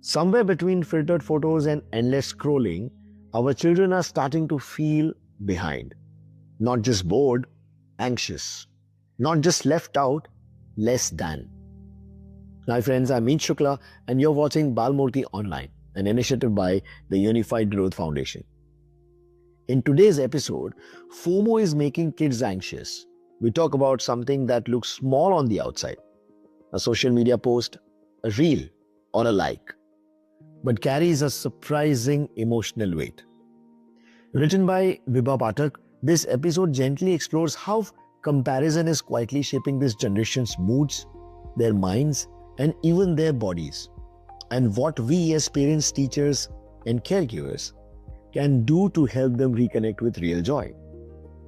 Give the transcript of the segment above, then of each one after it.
Somewhere between filtered photos and endless scrolling, our children are starting to feel behind. Not just bored, anxious. Not just left out, less than. Hi friends, I'm Meet Shukla and you're watching Balmurti Online, an initiative by the Unified Growth Foundation. In today's episode, FOMO is making kids anxious. We talk about something that looks small on the outside, a social media post, a reel, or a like, but carries a surprising emotional weight. Written by Vibha Pathak, this episode gently explores how comparison is quietly shaping this generation's moods, their minds, and even their bodies, and what we as parents, teachers, and caregivers can do to help them reconnect with real joy.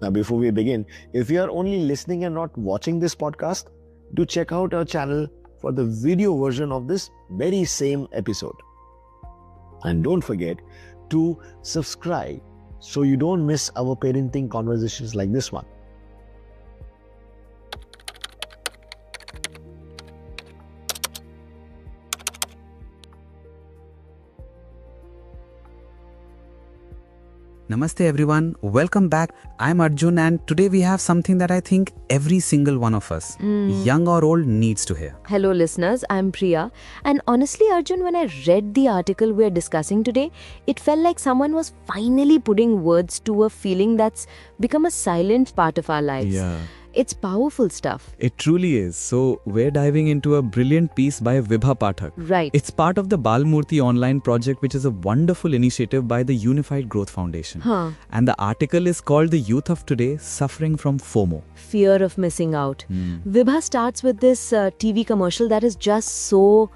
Now, before we begin, if you are only listening and not watching this podcast, do check out our channel for the video version of this very same episode. And don't forget to subscribe so you don't miss our parenting conversations like this one. Namaste everyone, welcome back. I'm Arjun and today we have something that I think every single one of us, young or old, needs to hear. Hello listeners, I'm Priya. And honestly Arjun, when I read the article we're discussing today, it felt like someone was finally putting words to a feeling that's become a silent part of our lives. Yeah. It's powerful stuff. It truly is. So we're diving into a brilliant piece by Vibha Pathak. Right. It's part of the Balmurti Online project, which is a wonderful initiative by the Unified Growth Foundation. And the article is called The Youth of Today Suffering from FOMO. Fear of missing out. Vibha starts with this TV commercial that is just so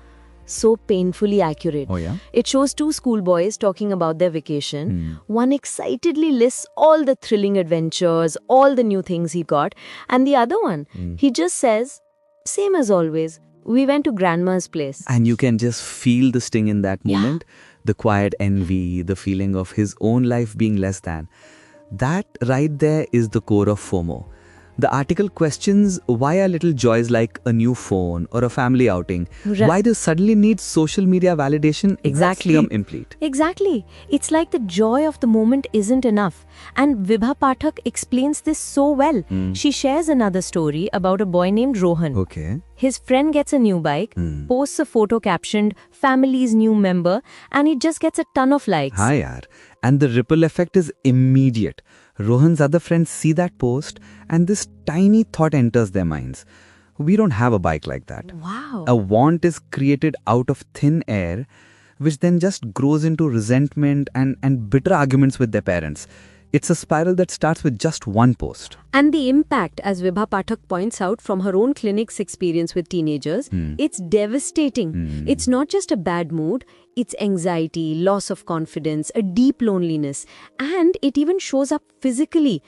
painfully accurate. Oh yeah? It shows two schoolboys talking about their vacation. One excitedly lists all the thrilling adventures, all the new things he got, and the other one, he just says, same as always, we went to grandma's place. And you can just feel the sting in that moment. The quiet envy, the feeling of his own life being less than. That right there is the core of FOMO. The article questions why are little joys like a new phone or a family outing, why do suddenly need social media validation Exactly. become incomplete? Exactly. It's like the joy of the moment isn't enough. And Vibha Pathak explains this so well. She shares another story about a boy named Rohan. Okay. His friend gets a new bike, posts a photo captioned, family's new member, and it just gets a ton of likes. Hi yaar. And the ripple effect is immediate. Rohan's other friends see that post and this tiny thought enters their minds. We don't have a bike like that. Wow. A want is created out of thin air, which then just grows into resentment and bitter arguments with their parents. It's a spiral that starts with just one post. And the impact, as Vibha Pathak points out from her own clinic's experience with teenagers, it's devastating. It's not just a bad mood, it's anxiety, loss of confidence, a deep loneliness. And it even shows up physically,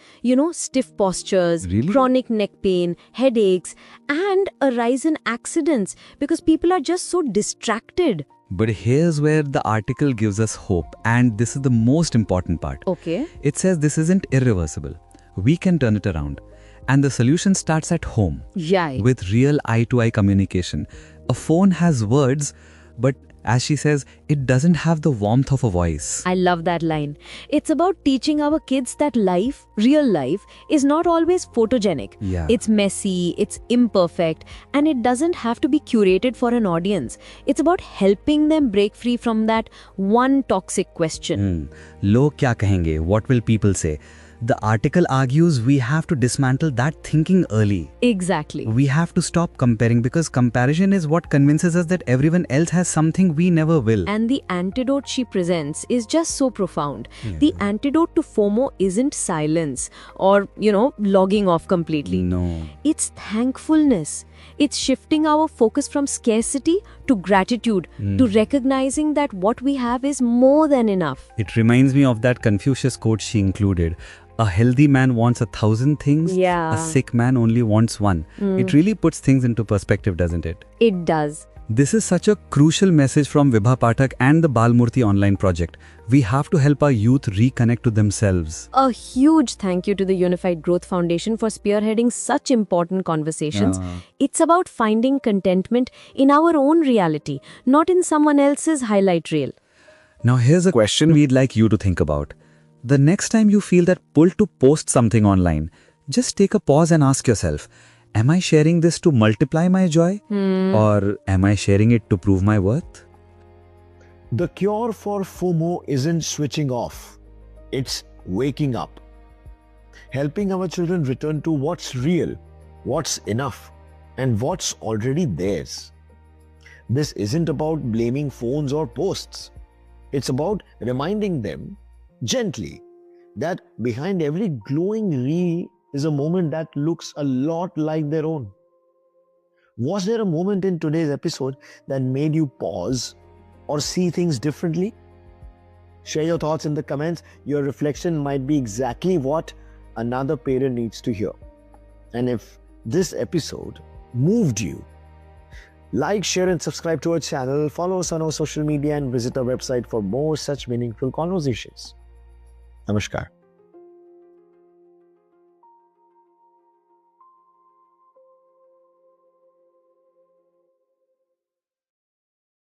stiff postures, chronic neck pain, headaches, and a rise in accidents because people are just so distracted. But here's where the article gives us hope, and this is the most important part. Okay. It says this isn't irreversible. We can turn it around. And the solution starts at home. Right. With real eye-to-eye communication. A phone has words, but as she says, it doesn't have the warmth of a voice. I love that line. It's about teaching our kids that life, real life, is not always photogenic. Yeah. It's messy, it's imperfect, and it doesn't have to be curated for an audience. It's about helping them break free from that one toxic question. Log kya kahenge? What will people say? The article argues we have to dismantle that thinking early. Exactly. We have to stop comparing because comparison is what convinces us that everyone else has something we never will. And the antidote she presents is just so profound. The antidote to FOMO isn't silence or, logging off completely. No. It's thankfulness. It's shifting our focus from scarcity to gratitude, to recognizing that what we have is more than enough. It reminds me of that Confucius quote she included. A healthy man wants 1,000 things. Yeah. A sick man only wants one. It really puts things into perspective, doesn't it? It does. This is such a crucial message from Vibha Pathak and the Balmurti Online project. We have to help our youth reconnect to themselves. A huge thank you to the Unified Growth Foundation for spearheading such important conversations. It's about finding contentment in our own reality, not in someone else's highlight reel. Now here's a question we'd like you to think about. The next time you feel that pull to post something online, just take a pause and ask yourself, am I sharing this to multiply my joy? Or am I sharing it to prove my worth? The cure for FOMO isn't switching off. It's waking up. Helping our children return to what's real, what's enough, and what's already theirs. This isn't about blaming phones or posts. It's about reminding them gently that behind every glowing reel is a moment that looks a lot like their own. Was there a moment in today's episode that made you pause or see things differently? Share your thoughts in the comments. Your reflection might be exactly what another parent needs to hear. And if this episode moved you, like, share and subscribe to our channel, follow us on our social media and visit our website for more such meaningful conversations. Namaskar.